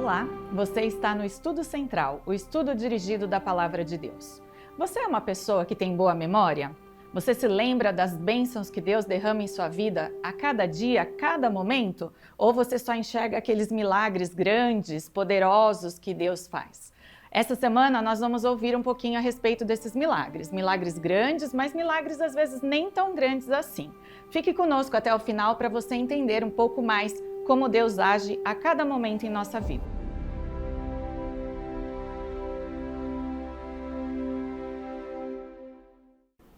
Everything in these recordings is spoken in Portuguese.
Olá, você está no Estudo Central, o estudo dirigido da Palavra de Deus. Você é uma pessoa que tem boa memória? Você se lembra das bênçãos que Deus derrama em sua vida a cada dia, a cada momento? Ou você só enxerga aqueles milagres grandes, poderosos que Deus faz? Essa semana nós vamos ouvir um pouquinho a respeito desses milagres. Milagres grandes, mas milagres às vezes nem tão grandes assim. Fique conosco até o final para você entender um pouco mais como Deus age a cada momento em nossa vida.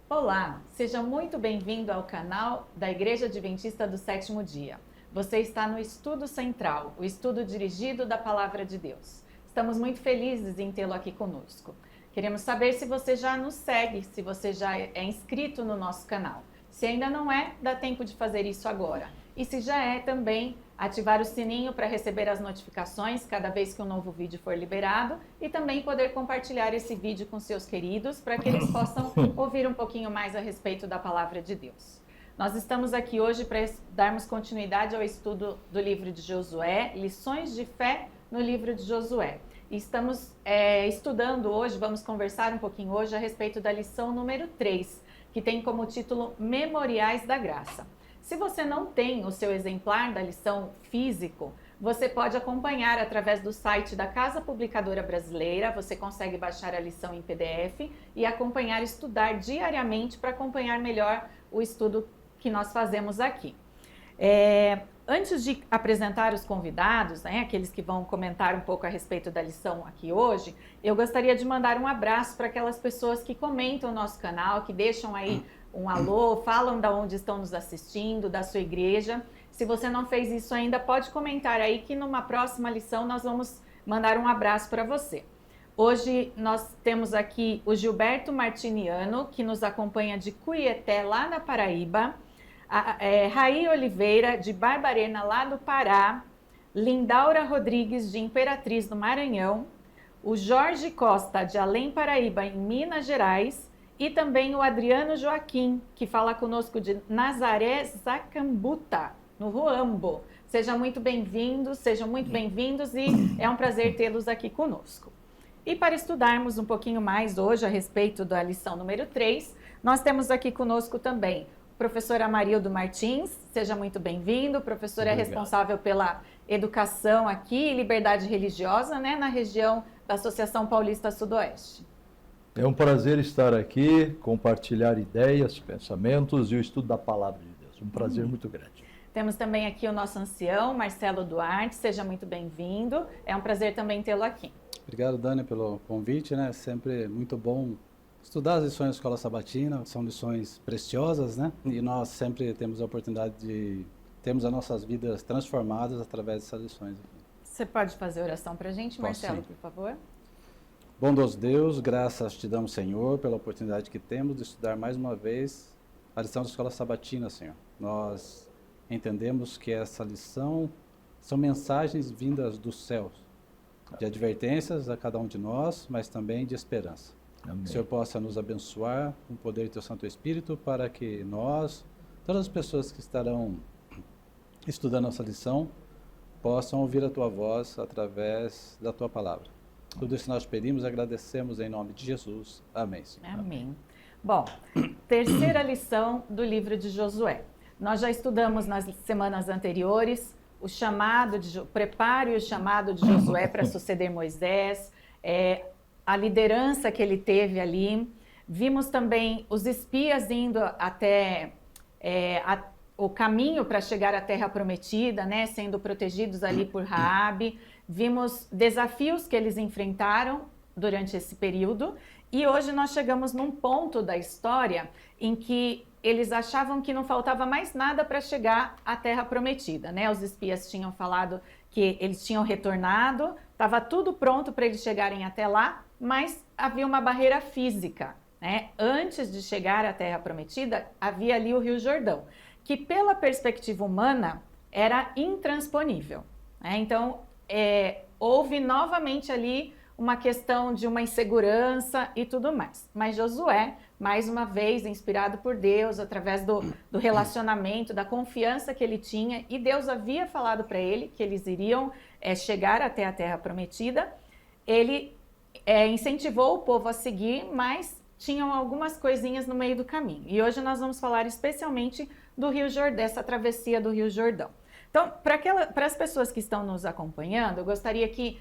Olá, seja muito bem-vindo ao canal da Igreja Adventista do Sétimo Dia. Você está no Estudo Central, o estudo dirigido da Palavra de Deus. Estamos muito felizes em tê-lo aqui conosco. Queremos saber se você já nos segue, se você já é inscrito no nosso canal. Se ainda não é, dá tempo de fazer isso agora. E se já é, também ativar o sininho para receber as notificações cada vez que um novo vídeo for liberado e também poder compartilhar esse vídeo com seus queridos para que eles possam ouvir um pouquinho mais a respeito da Palavra de Deus. Nós estamos aqui hoje para darmos continuidade ao estudo do livro de Josué, lições de fé no livro de Josué. E estamos estudando hoje, vamos conversar um pouquinho hoje a respeito da lição número 3, que tem como título Memoriais da Graça. Se você não tem o seu exemplar da lição físico, você pode acompanhar através do site da Casa Publicadora Brasileira. Você consegue baixar a lição em PDF e acompanhar, estudar diariamente para acompanhar melhor o estudo que nós fazemos aqui. Antes de apresentar os convidados, aqueles que vão comentar um pouco a respeito da lição aqui hoje, eu gostaria de mandar um abraço para aquelas pessoas que comentam o nosso canal, que deixam aí um alô, falam de onde estão nos assistindo, da sua igreja. Se você não fez isso ainda, pode comentar aí que numa próxima lição nós vamos mandar um abraço para você. Hoje nós temos aqui o Gilberto Martiniano, que nos acompanha de Cuietê, lá na Paraíba, Raí Oliveira, de Barbarena, lá do Pará, Lindaura Rodrigues, de Imperatriz, do Maranhão, o Jorge Costa, de Além Paraíba, em Minas Gerais, e também o Adriano Joaquim, que fala conosco de Nazaré Zacambuta, no Ruambo. Sejam muito bem-vindos e é um prazer tê-los aqui conosco. E para estudarmos um pouquinho mais hoje a respeito da lição número 3, nós temos aqui conosco também o professor Amarildo Martins. Seja muito bem-vindo. O professor é responsável pela educação aqui e liberdade religiosa, na região da Associação Paulista Sudoeste. É um prazer estar aqui, compartilhar ideias, pensamentos e o estudo da Palavra de Deus. Um prazer muito grande. Temos também aqui o nosso ancião, Marcelo Duarte. Seja muito bem-vindo. É um prazer também tê-lo aqui. Obrigado, Dani, pelo convite. É sempre muito bom estudar as lições da Escola Sabatina. São lições preciosas, E nós sempre temos a oportunidade de termos as nossas vidas transformadas através dessas lições. Você pode fazer oração para a gente, Marcelo, sim, por favor? Bondoso Deus, graças te damos, Senhor, pela oportunidade que temos de estudar mais uma vez a lição da Escola Sabatina, Senhor. Nós entendemos que essa lição são mensagens vindas dos céus, de advertências a cada um de nós, mas também de esperança. Amém. Que o Senhor possa nos abençoar com o poder do Teu Santo Espírito para que nós, todas as pessoas que estarão estudando essa lição, possam ouvir a Tua voz através da Tua palavra. Tudo isso nós pedimos e agradecemos em nome de Jesus. Amém. Amém. Bom, terceira lição do livro de Josué. Nós já estudamos nas semanas anteriores o preparo e o chamado de Josué para suceder Moisés, a liderança que ele teve ali. Vimos também os espias indo até o caminho para chegar à Terra Prometida, sendo protegidos ali por Raabe. Vimos desafios que eles enfrentaram durante esse período e hoje nós chegamos num ponto da história em que eles achavam que não faltava mais nada para chegar à Terra Prometida, Os espias tinham falado que eles tinham retornado, estava tudo pronto para eles chegarem até lá, mas havia uma barreira física, Antes de chegar à Terra Prometida, havia ali o Rio Jordão, que pela perspectiva humana era intransponível, Então, houve novamente ali uma questão de uma insegurança e tudo mais. Mas Josué, mais uma vez, inspirado por Deus, através do relacionamento, da confiança que ele tinha, e Deus havia falado para ele que eles iriam chegar até a Terra Prometida. Ele incentivou o povo a seguir, mas tinham algumas coisinhas no meio do caminho. E hoje nós vamos falar especialmente do Rio Jordão, dessa travessia do Rio Jordão. Então, para as pessoas que estão nos acompanhando, eu gostaria que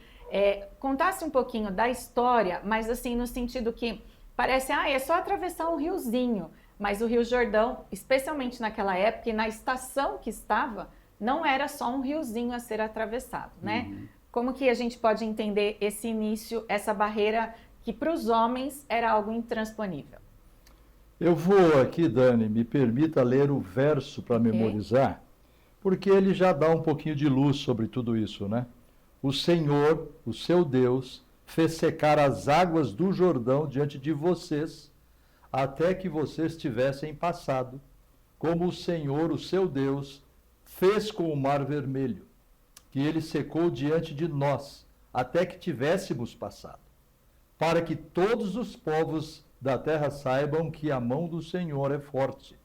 contasse um pouquinho da história, mas assim, no sentido que parece, é só atravessar um riozinho, mas o Rio Jordão, especialmente naquela época e na estação que estava, não era só um riozinho a ser atravessado, né? Uhum. Como que a gente pode entender esse início, essa barreira que para os homens era algo intransponível? Eu vou aqui, Dani, me permita ler o verso para memorizar, porque ele já dá um pouquinho de luz sobre tudo isso, né? O Senhor, o seu Deus, fez secar as águas do Jordão diante de vocês, até que vocês tivessem passado, como o Senhor, o seu Deus, fez com o Mar Vermelho, que ele secou diante de nós, até que tivéssemos passado, para que todos os povos da terra saibam que a mão do Senhor é forte,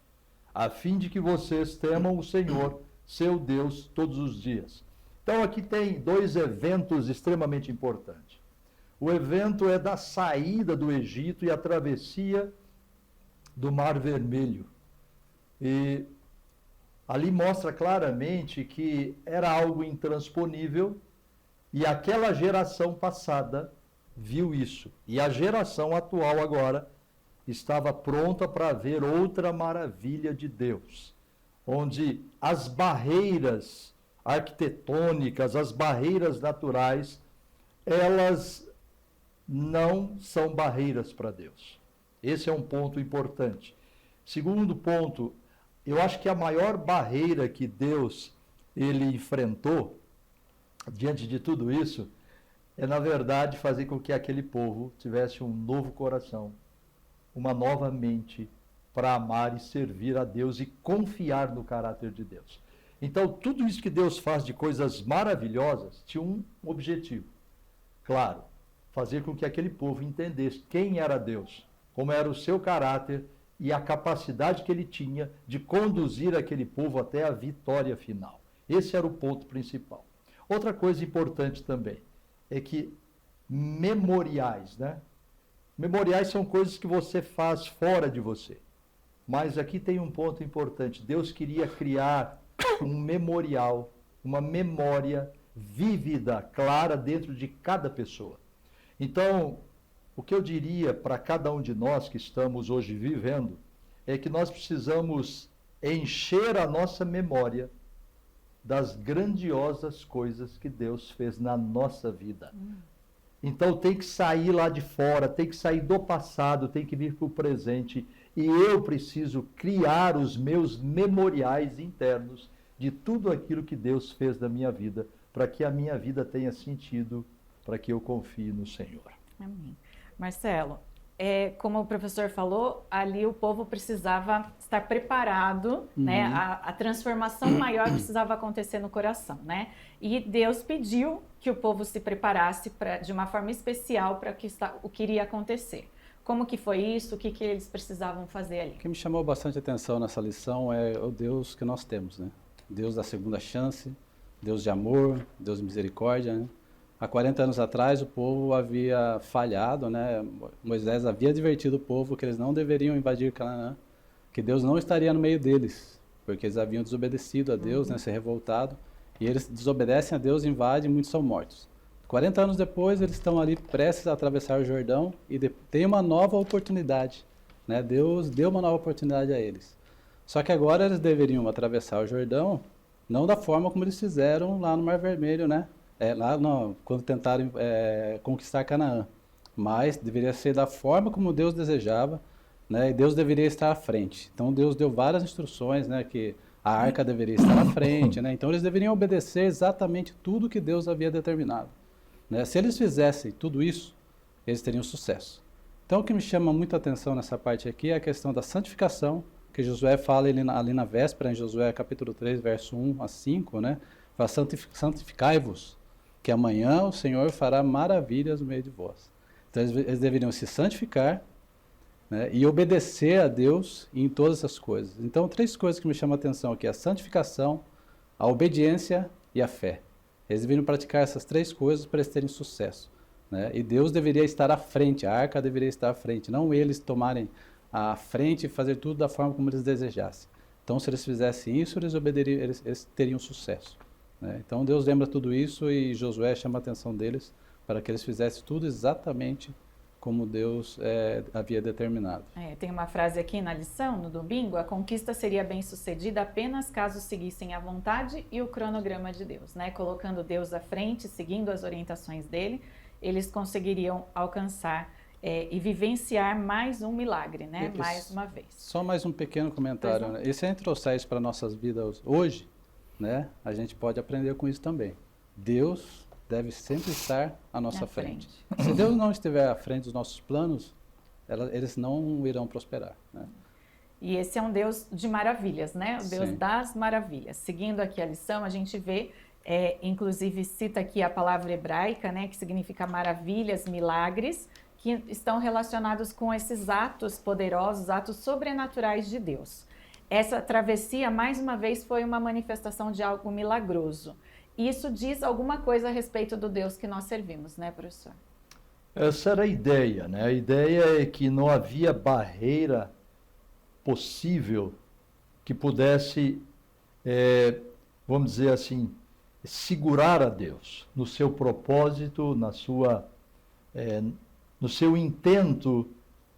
a fim de que vocês temam o Senhor, seu Deus, todos os dias. Então aqui tem dois eventos extremamente importantes. O evento é da saída do Egito e a travessia do Mar Vermelho. E ali mostra claramente que era algo intransponível e aquela geração passada viu isso. E a geração atual agora estava pronta para ver outra maravilha de Deus, onde as barreiras arquitetônicas, as barreiras naturais, elas não são barreiras para Deus. Esse é um ponto importante. Segundo ponto, eu acho que a maior barreira que Deus ele enfrentou diante de tudo isso é, na verdade, fazer com que aquele povo tivesse um novo coração, uma nova mente para amar e servir a Deus e confiar no caráter de Deus. Então, tudo isso que Deus faz de coisas maravilhosas tinha um objetivo, claro, fazer com que aquele povo entendesse quem era Deus, como era o seu caráter e a capacidade que ele tinha de conduzir aquele povo até a vitória final. Esse era o ponto principal. Outra coisa importante também é que memoriais, né? Memoriais são coisas que você faz fora de você. Mas aqui tem um ponto importante. Deus queria criar um memorial, uma memória vívida, clara dentro de cada pessoa. Então, o que eu diria para cada um de nós que estamos hoje vivendo é que nós precisamos encher a nossa memória das grandiosas coisas que Deus fez na nossa vida. Então tem que sair lá de fora, tem que sair do passado, tem que vir para o presente. E eu preciso criar os meus memoriais internos de tudo aquilo que Deus fez na minha vida, para que a minha vida tenha sentido, para que eu confie no Senhor. Amém. Marcelo, como o professor falou, ali o povo precisava estar preparado, né? A transformação maior precisava acontecer no coração, né? E Deus pediu que o povo se preparasse de uma forma especial para o que iria acontecer. Como que foi isso? O que eles precisavam fazer ali? O que me chamou bastante atenção nessa lição é o Deus que nós temos, né? Deus da segunda chance, Deus de amor, Deus de misericórdia, né? Há 40 anos atrás o povo havia falhado, né? Moisés havia advertido o povo que eles não deveriam invadir Canaã, que Deus não estaria no meio deles, porque eles haviam desobedecido a Deus, né? Se revoltado, e eles desobedecem a Deus, invadem e muitos são mortos. 40 anos depois eles estão ali prestes a atravessar o Jordão e tem uma nova oportunidade, né? Deus deu uma nova oportunidade a eles. Só que agora eles deveriam atravessar o Jordão, não da forma como eles fizeram lá no Mar Vermelho, né? Quando tentaram conquistar Canaã, mas deveria ser da forma como Deus desejava, né? E Deus deveria estar à frente. Então Deus deu várias instruções, né? Que a arca deveria estar à frente, né? Então eles deveriam obedecer exatamente tudo que Deus havia determinado, né? Se eles fizessem tudo isso, eles teriam sucesso. Então o que me chama muita atenção nessa parte aqui é a questão da santificação, que Josué fala ali na véspera, em Josué capítulo 3, verso 1 a 5, né? Fala, santificai-vos, que amanhã o Senhor fará maravilhas no meio de vós. Então eles deveriam se santificar, né, e obedecer a Deus em todas essas coisas. Então, 3 coisas que me chamam a atenção aqui: a santificação, a obediência e a fé. Eles deveriam praticar essas 3 coisas para eles terem sucesso, né? E Deus deveria estar à frente, a arca deveria estar à frente, não eles tomarem à frente e fazer tudo da forma como eles desejassem. Então, se eles fizessem isso, eles teriam sucesso, né? Então, Deus lembra tudo isso e Josué chama a atenção deles para que eles fizessem tudo exatamente como Deus havia determinado. Tem uma frase aqui na lição, no domingo: a conquista seria bem sucedida apenas caso seguissem a vontade e o cronograma de Deus, né? Colocando Deus à frente, seguindo as orientações dele, eles conseguiriam alcançar e vivenciar mais um milagre, né? Mais uma vez. Só mais um pequeno comentário, né? E se a gente trouxer isso para nossas vidas hoje, né, a gente pode aprender com isso também. Deus deve sempre estar à nossa frente. Se Deus não estiver à frente dos nossos planos, eles não irão prosperar, né? E esse é um Deus de maravilhas, né? O Deus das maravilhas. Seguindo aqui a lição, a gente vê, inclusive cita aqui a palavra hebraica, né, que significa maravilhas, milagres, que estão relacionados com esses atos poderosos, atos sobrenaturais de Deus. Essa travessia, mais uma vez, foi uma manifestação de algo milagroso. Isso diz alguma coisa a respeito do Deus que nós servimos, né, professor? Essa era a ideia, né? A ideia é que não havia barreira possível que pudesse, vamos dizer assim, segurar a Deus no seu propósito, no seu intento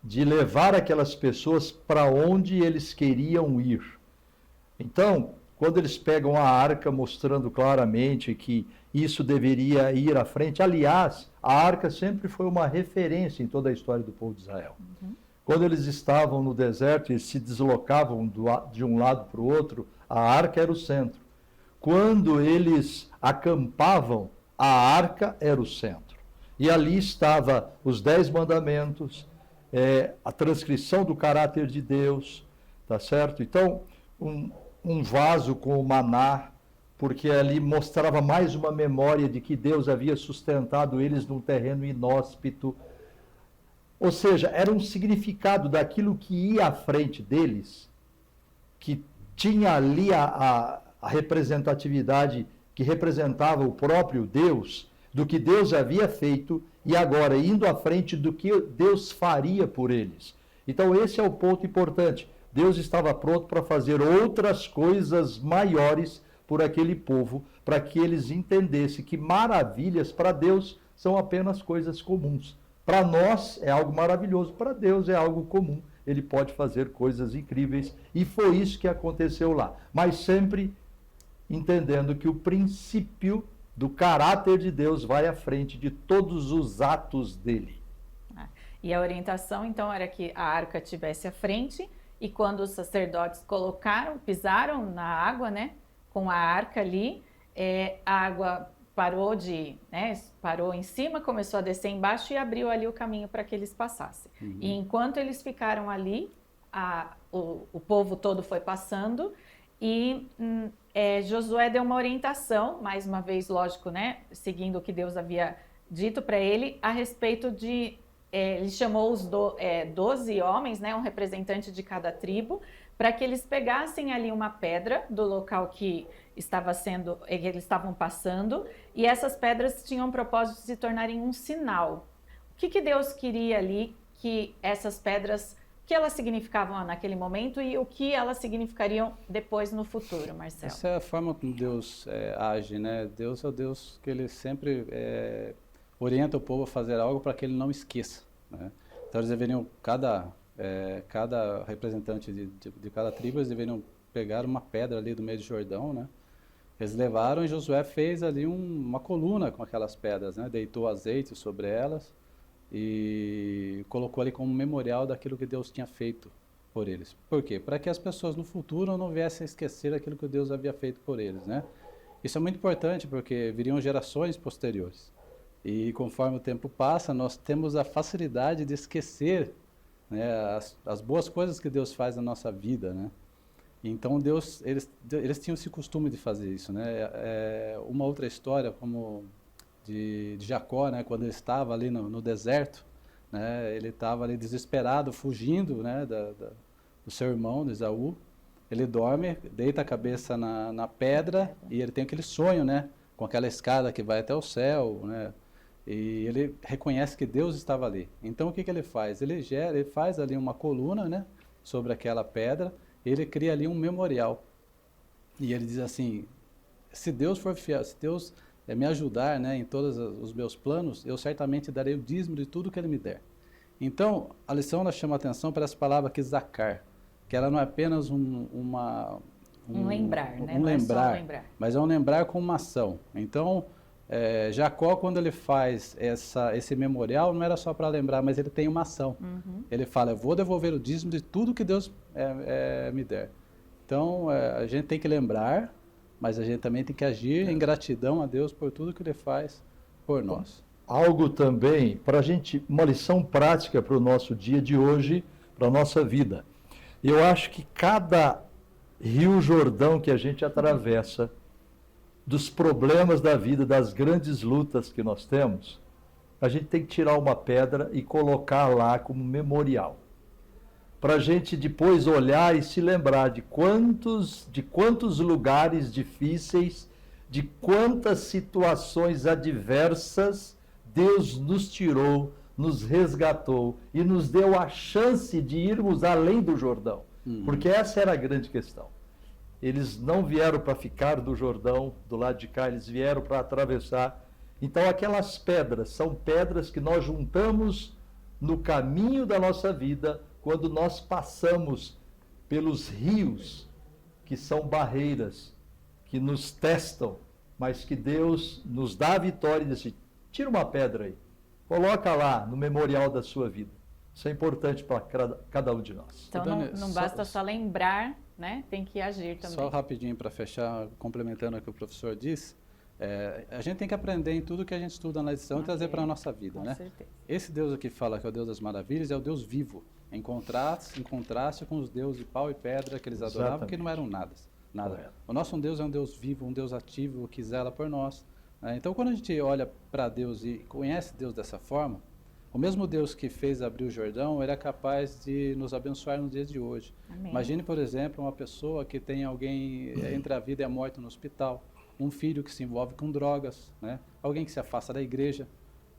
de levar aquelas pessoas para onde eles queriam ir. Então, quando eles pegam a arca mostrando claramente que isso deveria ir à frente, aliás, a arca sempre foi uma referência em toda a história do povo de Israel. Quando eles estavam no deserto e se deslocavam de um lado para o outro, a arca era o centro. Quando eles acampavam, a arca era o centro. E ali estava os 10 mandamentos, a transcrição do caráter de Deus, tá certo? Então, um vaso com o maná, porque ali mostrava mais uma memória de que Deus havia sustentado eles num terreno inóspito. Ou seja, era um significado daquilo que ia à frente deles, que tinha ali a representatividade que representava o próprio Deus, do que Deus havia feito e agora indo à frente do que Deus faria por eles. Então esse é o ponto importante. Deus estava pronto para fazer outras coisas maiores por aquele povo, para que eles entendessem que maravilhas para Deus são apenas coisas comuns. Para nós é algo maravilhoso, para Deus é algo comum. Ele pode fazer coisas incríveis e foi isso que aconteceu lá. Mas sempre entendendo que o princípio do caráter de Deus vai à frente de todos os atos dele. E a orientação então era que a arca estivesse à frente, e quando os sacerdotes pisaram na água, né, com a arca ali, a água parou em cima, começou a descer embaixo e abriu ali o caminho para que eles passassem. E enquanto eles ficaram ali, o povo todo foi passando e Josué deu uma orientação, mais uma vez, lógico, né, seguindo o que Deus havia dito para ele, a respeito de... ele chamou os 12 homens, né, um representante de cada tribo, para que eles pegassem ali uma pedra do local que eles estavam passando, e essas pedras tinham o propósito de se tornarem um sinal. O que Deus queria ali que essas pedras, o que elas significavam naquele momento e o que elas significariam depois no futuro, Marcelo? Essa é a forma como Deus age, né? Deus é o Deus que ele sempre orienta o povo a fazer algo para que ele não esqueça, né? Então eles deveriam, cada representante de cada tribo, eles deveriam pegar uma pedra ali do meio do Jordão, né? Eles levaram e Josué fez ali uma coluna com aquelas pedras, né? Deitou azeite sobre elas e colocou ali como memorial daquilo que Deus tinha feito por eles. Por quê? Para que as pessoas no futuro não viessem a esquecer aquilo que Deus havia feito por eles, né? Isso é muito importante porque viriam gerações posteriores. E conforme o tempo passa, nós temos a facilidade de esquecer, né, as boas coisas que Deus faz na nossa vida, né? Então eles tinham esse costume de fazer isso, né? Uma outra história como de Jacó, né, quando ele estava ali no deserto, né? Ele estava ali desesperado, fugindo, né, do seu irmão, de Esaú. Ele dorme, deita a cabeça na pedra e ele tem aquele sonho, né, com aquela escada que vai até o céu, né? E ele reconhece que Deus estava ali. Então o que ele faz? Ele faz ali uma coluna, né, sobre aquela pedra, e ele cria ali um memorial. E ele diz assim: se Deus for fiel, se Deus me ajudar, né, em todos os meus planos, eu certamente darei o dízimo de tudo que Ele me der. Então, a lição ela chama atenção para essa palavra aqui, zakar, que ela não é apenas um lembrar, né? Um não lembrar, é só lembrar, mas é um lembrar com uma ação. Então, Jacó, quando ele faz esse memorial, não era só para lembrar, mas ele tem uma ação. Ele fala: eu vou devolver o dízimo de tudo que Deus me der. Então, a gente tem que lembrar, mas a gente também tem que agir em gratidão a Deus por tudo que Ele faz por nós. Algo também, para a gente, uma lição prática para o nosso dia de hoje, para a nossa vida. Eu acho que cada Rio Jordão que a gente atravessa, dos problemas da vida, das grandes lutas que nós temos, a gente tem que tirar uma pedra e colocar lá como memorial. Para a gente depois olhar e se lembrar de quantos lugares difíceis, de quantas situações adversas Deus nos tirou, nos resgatou e nos deu a chance de irmos além do Jordão. Porque essa era a grande questão. Eles não vieram para ficar do Jordão, do lado de cá, eles vieram para atravessar. Então aquelas pedras são pedras que nós juntamos no caminho da nossa vida, quando nós passamos pelos rios, que são barreiras, que nos testam, mas que Deus nos dá a vitória e diz assim: tira uma pedra aí, coloca lá no memorial da sua vida. Isso é importante para cada um de nós. Então não basta só lembrar, né? Tem que agir também. Só rapidinho para fechar, complementando o que o professor disse, a gente tem que aprender em tudo que a gente estuda na lição e trazer para a nossa vida, né? Certeza. Esse Deus aqui fala que é o Deus das maravilhas, é o Deus vivo, em contraste com os deuses de pau e pedra que eles adoravam, que não eram nada. O nosso Deus é um Deus vivo, um Deus ativo, que zela por nós. Então, quando a gente olha para Deus e conhece Deus dessa forma, o mesmo Deus que fez abrir o Jordão, ele é capaz de nos abençoar nos dias de hoje. Amém. Imagine, por exemplo, uma pessoa que tem alguém entre a vida e a morte no hospital, um filho que se envolve com drogas, né? Alguém que se afasta da igreja.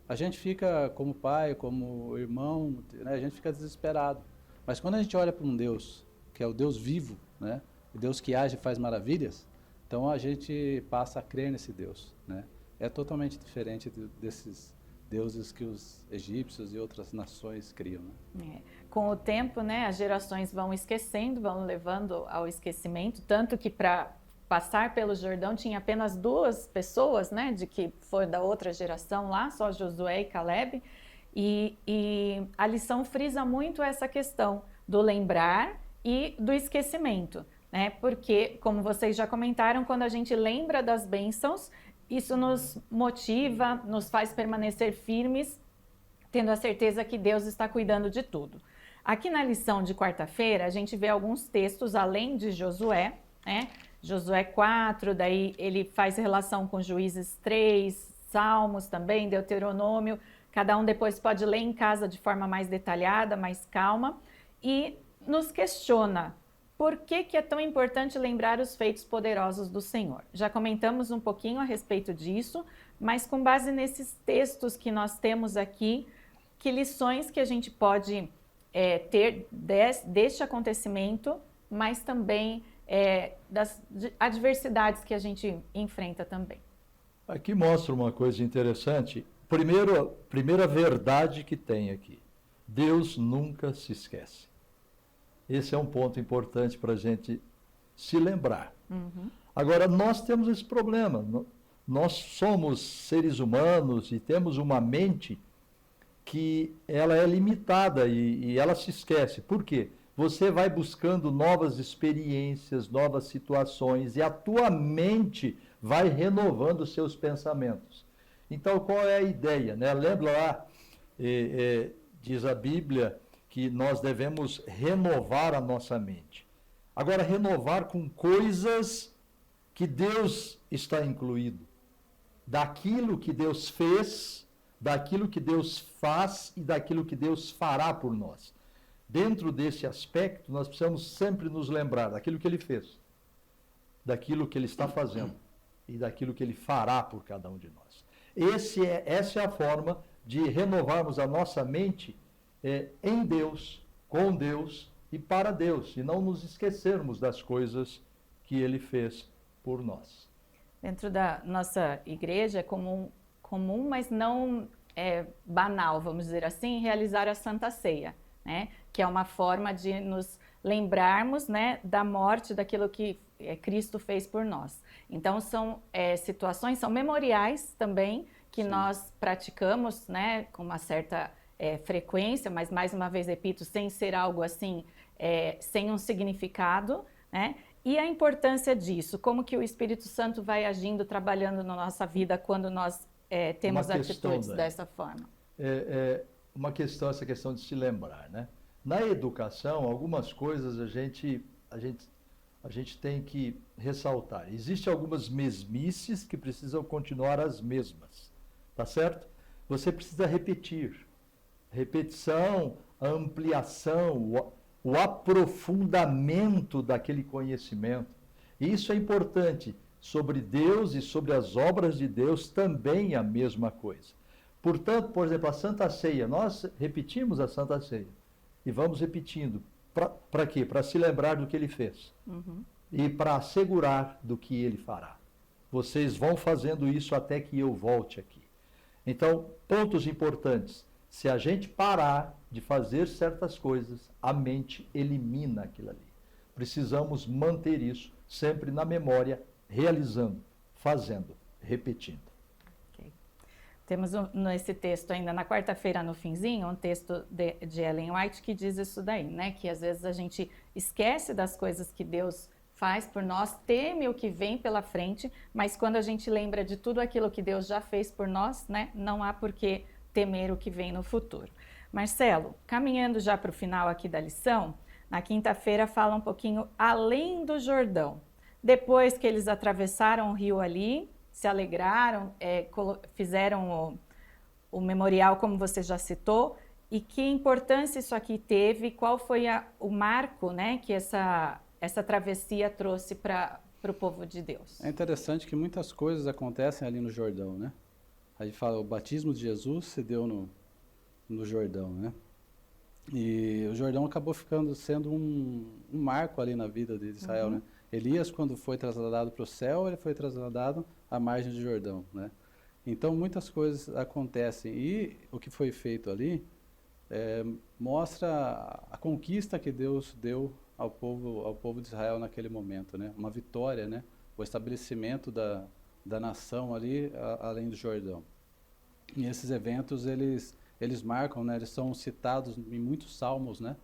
A gente fica, como pai, como irmão, né? A gente fica desesperado. Mas quando a gente olha para um Deus, que é o Deus vivo, né? O Deus que age e faz maravilhas, então a gente passa a crer nesse Deus, né? É totalmente diferente desses deuses que os egípcios e outras nações criam, né? Com o tempo, né, as gerações vão esquecendo, vão levando ao esquecimento, tanto que para passar pelo Jordão tinha apenas 2 pessoas, né, de que foi da outra geração lá, só Josué e Caleb, e a lição frisa muito essa questão do lembrar e do esquecimento, né, porque, como vocês já comentaram, quando a gente lembra das bênçãos, isso nos motiva, nos faz permanecer firmes, tendo a certeza que Deus está cuidando de tudo. Aqui na lição de quarta-feira, a gente vê alguns textos além de Josué, né? Josué 4, daí ele faz relação com Juízes 3, Salmos também, Deuteronômio. Cada um depois pode ler em casa de forma mais detalhada, mais calma, e nos questiona: por que é tão importante lembrar os feitos poderosos do Senhor? Já comentamos um pouquinho a respeito disso, mas com base nesses textos que nós temos aqui, que lições que a gente pode ter deste acontecimento, mas também das adversidades que a gente enfrenta também. Aqui mostra uma coisa interessante. Primeira verdade que tem aqui: Deus nunca se esquece. Esse é um ponto importante para a gente se lembrar. Agora, nós temos esse problema. Nós somos seres humanos e temos uma mente que ela é limitada e ela se esquece. Por quê? Você vai buscando novas experiências, novas situações, e a tua mente vai renovando os seus pensamentos. Então, qual é a ideia, né? Lembra lá, diz a Bíblia, que nós devemos renovar a nossa mente. Agora, renovar com coisas que Deus está incluído. Daquilo que Deus fez, daquilo que Deus faz e daquilo que Deus fará por nós. Dentro desse aspecto, nós precisamos sempre nos lembrar daquilo que Ele fez, daquilo que Ele está fazendo e daquilo que Ele fará por cada um de nós. Essa é a forma de renovarmos a nossa mente em Deus, com Deus e para Deus, e não nos esquecermos das coisas que Ele fez por nós. Dentro da nossa igreja é comum, mas não banal, vamos dizer assim, realizar a Santa Ceia, né? Que é uma forma de nos lembrarmos, né, da morte, daquilo que Cristo fez por nós. Então são situações, são memoriais também que Sim. nós praticamos, né, com uma certa frequência, mas mais uma vez repito, sem ser algo assim, sem um significado, né? E a importância disso, como que o Espírito Santo vai agindo, trabalhando na nossa vida quando nós temos atitudes dessa forma. Essa questão de se lembrar, né? Na educação, algumas coisas a gente tem que ressaltar. Existem algumas mesmices que precisam continuar as mesmas, tá certo? Você precisa repetir. Repetição, a ampliação, o aprofundamento daquele conhecimento. E isso é importante. Sobre Deus e sobre as obras de Deus também a mesma coisa. Portanto, por exemplo, a Santa Ceia, nós repetimos a Santa Ceia e vamos repetindo. Para quê? Para se lembrar do que Ele fez. Uhum. E para assegurar do que Ele fará. Vocês vão fazendo isso até que eu volte aqui. Então, pontos importantes. Se a gente parar de fazer certas coisas, a mente elimina aquilo ali. Precisamos manter isso sempre na memória, realizando, fazendo, repetindo. Okay. Temos nesse texto ainda, na quarta-feira no finzinho, um texto de Ellen White que diz isso daí, né? Que às vezes a gente esquece das coisas que Deus faz por nós, teme o que vem pela frente, mas quando a gente lembra de tudo aquilo que Deus já fez por nós, né? Não há por que temer o que vem no futuro. Marcelo, caminhando já para o final aqui da lição, na quinta-feira fala um pouquinho além do Jordão. Depois que eles atravessaram o rio ali, se alegraram, fizeram o memorial, como você já citou, e que importância isso aqui teve, qual foi o marco, né, que essa travessia trouxe para o povo de Deus? É interessante que muitas coisas acontecem ali no Jordão, né? A gente fala, o batismo de Jesus se deu no Jordão, né? E o Jordão acabou sendo um marco ali na vida de Israel, Uhum. né? Elias, quando foi trasladado para o céu, ele foi trasladado à margem do Jordão, né? Então, muitas coisas acontecem. E o que foi feito ali mostra a conquista que Deus deu ao povo de Israel naquele momento, né? Uma vitória, né? O estabelecimento da nação ali, além do Jordão. E esses eventos, eles marcam, né? Eles são citados em muitos salmos, né?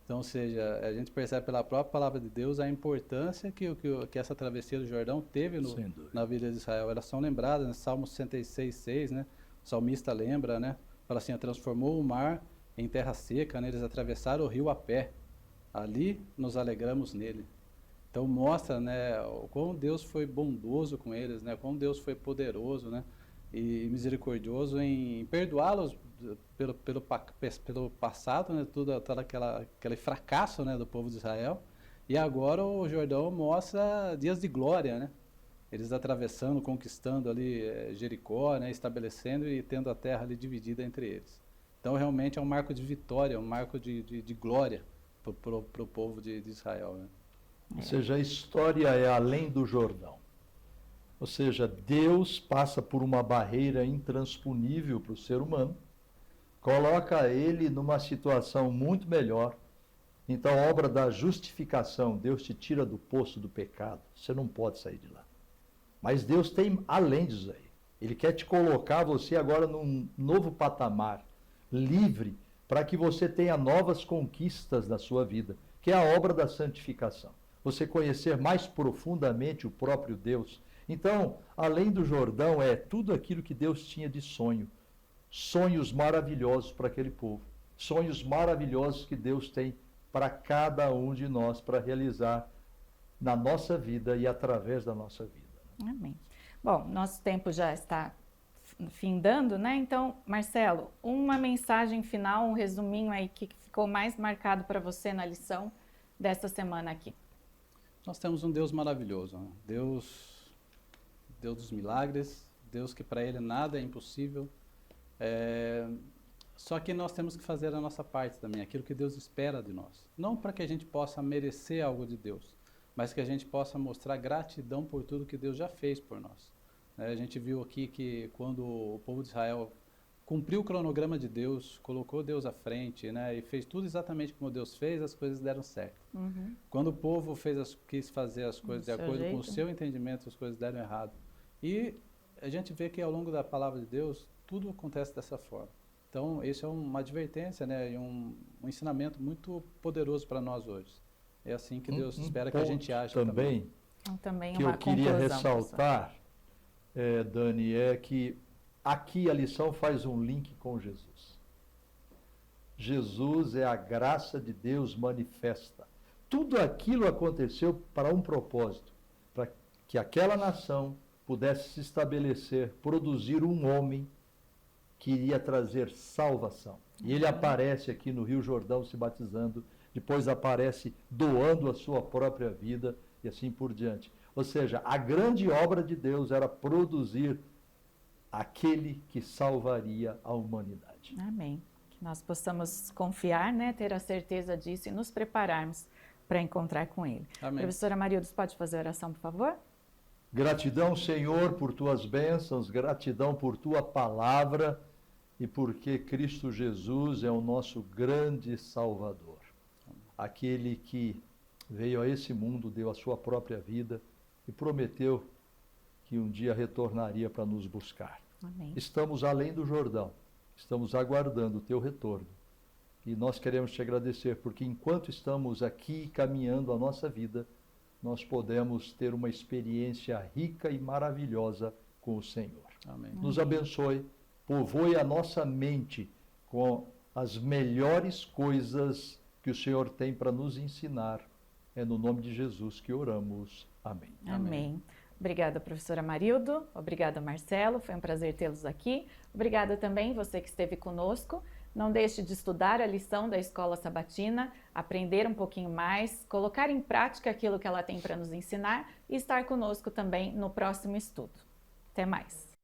Então, ou seja, a gente percebe pela própria palavra de Deus a importância que essa travessia do Jordão teve na vida de Israel. Elas são lembradas, né? Salmo 66:6, né? O salmista lembra, né? Fala assim, transformou o mar em terra seca, né? Eles atravessaram o rio a pé. Ali nos alegramos nele. Então mostra, né, o quão Deus foi bondoso com eles, né? Como Deus foi poderoso, né? E misericordioso em perdoá-los pelo passado, né, todo aquele fracasso, né, do povo de Israel. E agora o Jordão mostra dias de glória, né? Eles atravessando, conquistando ali Jericó, né, estabelecendo e tendo a terra ali dividida entre eles. Então realmente é um marco de vitória, um marco de glória para o povo de Israel, né? Ou seja, a história é além do Jordão. Ou seja, Deus passa por uma barreira intransponível para o ser humano, coloca ele numa situação muito melhor. Então, a obra da justificação, Deus te tira do poço do pecado, você não pode sair de lá. Mas Deus tem além disso aí. Ele quer te colocar você agora num novo patamar, livre, para que você tenha novas conquistas na sua vida, que é a obra da santificação. Você conhecer mais profundamente o próprio Deus. Então, além do Jordão, é tudo aquilo que Deus tinha de sonho. Sonhos maravilhosos para aquele povo. Sonhos maravilhosos que Deus tem para cada um de nós, para realizar na nossa vida e através da nossa vida. Amém. Bom, nosso tempo já está findando, né? Então, Marcelo, uma mensagem final, um resuminho aí que ficou mais marcado para você na lição dessa semana aqui. Nós temos um Deus maravilhoso, né? Deus dos milagres, Deus que para Ele nada é impossível. Só que nós temos que fazer a nossa parte também, aquilo que Deus espera de nós. Não para que a gente possa merecer algo de Deus, mas que a gente possa mostrar gratidão por tudo que Deus já fez por nós. A gente viu aqui que quando o povo de Israel cumpriu o cronograma de Deus, colocou Deus à frente, né, e fez tudo exatamente como Deus fez, as coisas deram certo. Uhum. Quando o povo quis fazer as coisas de acordo com o seu entendimento, as coisas deram errado. E a gente vê que ao longo da palavra de Deus, tudo acontece dessa forma. Então, isso é uma advertência, né, e um ensinamento muito poderoso para nós hoje. É assim que Deus espera que a gente age também. Então, também que uma eu queria conclusão, ressaltar, Dani, é que aqui a lição faz um link com Jesus. Jesus é a graça de Deus manifesta. Tudo aquilo aconteceu para um propósito, para que aquela nação pudesse se estabelecer, produzir um homem que iria trazer salvação. E ele aparece aqui no Rio Jordão se batizando, depois aparece doando a sua própria vida e assim por diante. Ou seja, a grande obra de Deus era produzir aquele que salvaria a humanidade. Amém. Que nós possamos confiar, né, ter a certeza disso e nos prepararmos para encontrar com Ele. Amém. Professora Marildes, pode fazer a oração, por favor? Gratidão, Senhor, por tuas bênçãos, gratidão por tua palavra e porque Cristo Jesus é o nosso grande Salvador. Aquele que veio a esse mundo, deu a sua própria vida e prometeu que um dia retornaria para nos buscar. Amém. Estamos além do Jordão, estamos aguardando o teu retorno. E nós queremos te agradecer, porque enquanto estamos aqui caminhando a nossa vida, nós podemos ter uma experiência rica e maravilhosa com o Senhor. Amém. Nos abençoe, povoe a nossa mente com as melhores coisas que o Senhor tem para nos ensinar. É no nome de Jesus que oramos. Amém. Amém. Obrigada, professora Marildo. Obrigada, Marcelo. Foi um prazer tê-los aqui. Obrigada também você que esteve conosco. Não deixe de estudar a lição da Escola Sabatina, aprender um pouquinho mais, colocar em prática aquilo que ela tem para nos ensinar e estar conosco também no próximo estudo. Até mais!